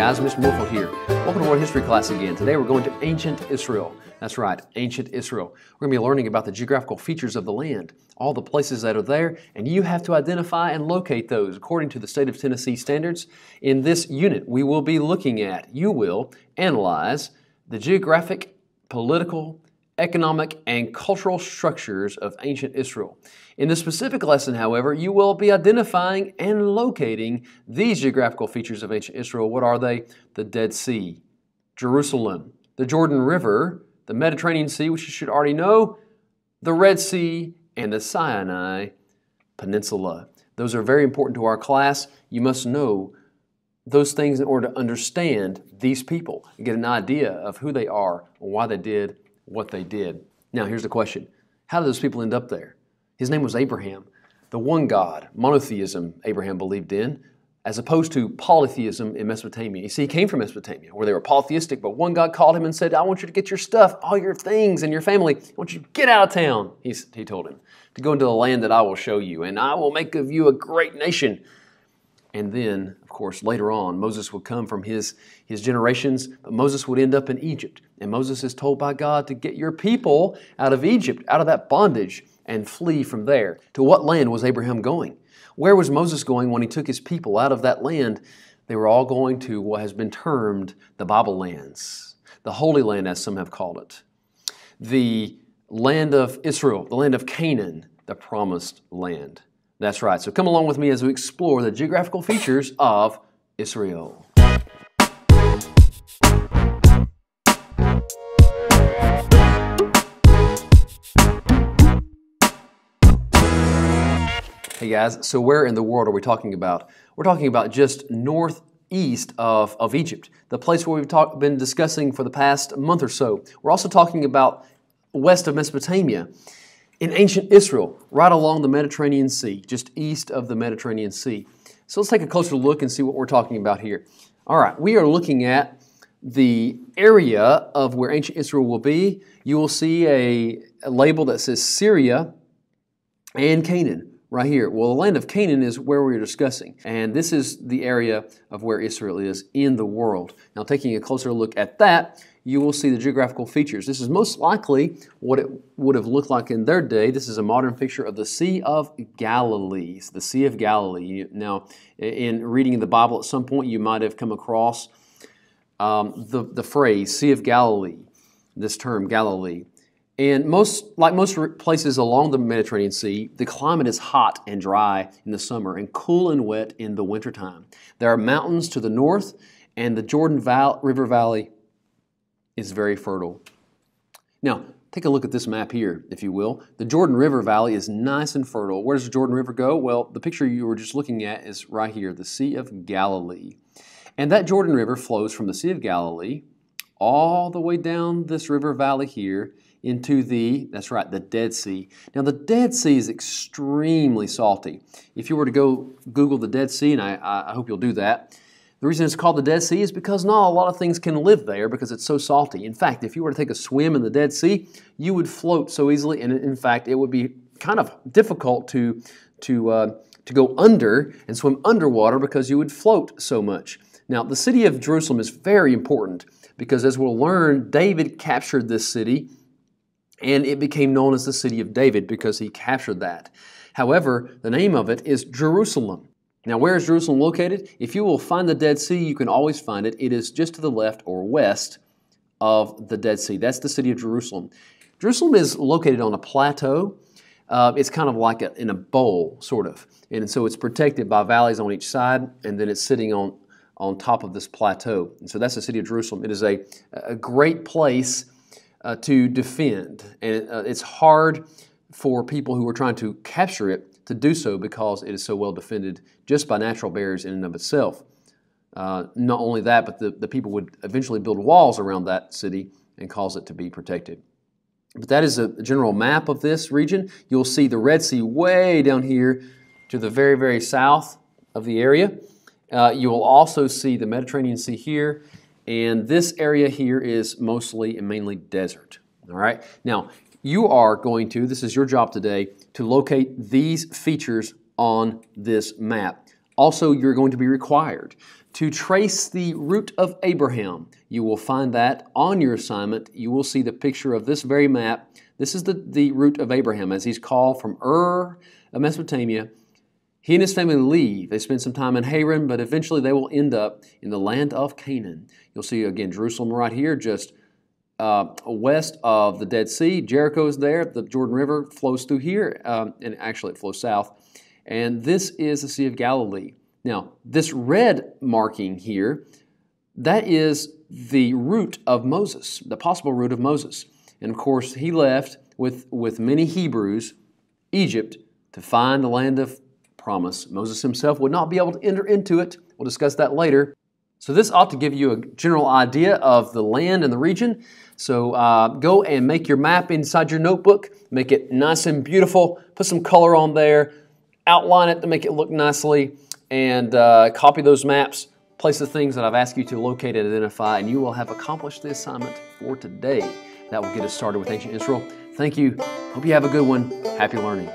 guys, Mr. Morefield here. Welcome to World History class again. Today we're going to ancient Israel. That's right, ancient Israel. We're going to be learning about the geographical features of the land, all the places that are there, and you have to identify and locate those according to the state of Tennessee standards. In this unit, we will be looking at, you will analyze the geographic, political, economic, and cultural structures of ancient Israel. In this specific lesson, however, you will be identifying and locating these geographical features of ancient Israel. What are they? The Dead Sea, Jerusalem, the Jordan River, the Mediterranean Sea, which you should already know, the Red Sea, and the Sinai Peninsula. Those are very important to our class. You must know those things in order to understand these people and get an idea of who they are and why they did what they did. Now, here's the question. How did those people end up there? His name was Abraham. The one God, monotheism, Abraham believed in, as opposed to polytheism in Mesopotamia. You see, he came from Mesopotamia, where they were polytheistic, but one God called him and said, I want you to get your stuff, all your things and your family. I want you to get out of town, he told him, to go into the land that I will show you, and I will make of you a great nation. And then, of course, later on, Moses would come from his generations, but Moses would end up in Egypt. And Moses is told by God to get your people out of Egypt, out of that bondage, and flee from there. To what land was Abraham going? Where was Moses going when he took his people out of that land? They were all going to what has been termed the Bible lands, the Holy Land, as some have called it, the land of Israel, the land of Canaan, the Promised Land. That's right. So come along with me as we explore the geographical features of Israel. Hey guys, so where in the world are we talking about? We're talking about just northeast of Egypt, the place where we've been discussing for the past month or so. We're also talking about west of Mesopotamia. In ancient Israel, right along the Mediterranean Sea, just east of the Mediterranean Sea. So let's take a closer look and see what we're talking about here. All right, we are looking at the area of where ancient Israel will be. You will see a label that says Syria and Canaan right here. Well, the land of Canaan is where we're discussing, and this is the area of where Israel is in the world. Now, taking a closer look at that, you will see the geographical features. This is most likely what it would have looked like in their day. This is a modern picture of the Sea of Galilee. It's the Sea of Galilee. Now, in reading the Bible at some point, you might have come across the phrase Sea of Galilee, this term Galilee. And like most places along the Mediterranean Sea, the climate is hot and dry in the summer and cool and wet in the wintertime. There are mountains to the north, and the Jordan River Valley is very fertile. Now, take a look at this map here, if you will. The Jordan River Valley is nice and fertile. Where does the Jordan River go? Well, the picture you were just looking at is right here, the Sea of Galilee. And that Jordan River flows from the Sea of Galilee all the way down this river valley here into that's right, the Dead Sea. Now, the Dead Sea is extremely salty. If you were to go Google the Dead Sea, and I hope you'll do that, the reason it's called the Dead Sea is because not a lot of things can live there because it's so salty. In fact, if you were to take a swim in the Dead Sea, you would float so easily, and in fact, it would be kind of difficult to go under and swim underwater because you would float so much. Now, the city of Jerusalem is very important because, as we'll learn, David captured this city, and it became known as the City of David because he captured that. However, the name of it is Jerusalem. Now, where is Jerusalem located? If you will find the Dead Sea, you can always find it. It is just to the left or west of the Dead Sea. That's the city of Jerusalem. Jerusalem is located on a plateau. It's kind of like in a bowl, sort of. And so it's protected by valleys on each side, and then it's sitting on top of this plateau. And so that's the city of Jerusalem. It is a great place to defend. And it's hard for people who are trying to capture it to do so because it is so well defended just by natural barriers in and of itself. Not only that, but the people would eventually build walls around that city and cause it to be protected. But that is a general map of this region. You'll see the Red Sea way down here to the very, very south of the area. You will also see the Mediterranean Sea here, and this area here is mostly and mainly desert. All right. Now, you are going to, this is your job today, to locate these features on this map. Also, you're going to be required to trace the route of Abraham. You will find that on your assignment. You will see the picture of this very map. This is the route of Abraham as he's called from Ur of Mesopotamia. He and his family leave. They spend some time in Haran, but eventually they will end up in the land of Canaan. You'll see, again, Jerusalem right here, just west of the Dead Sea. Jericho is there. The Jordan River flows through here, and actually it flows south. And this is the Sea of Galilee. Now, this red marking here, that is the route of Moses, the possible route of Moses. And of course, he left with many Hebrews, Egypt, to find the land of promise. Moses himself would not be able to enter into it. We'll discuss that later. So this ought to give you a general idea of the land and the region. So go and make your map inside your notebook. Make it nice and beautiful. Put some color on there. Outline it to make it look nicely. And copy those maps. Place the things that I've asked you to locate and identify. And you will have accomplished the assignment for today. That will get us started with ancient Israel. Thank you. Hope you have a good one. Happy learning.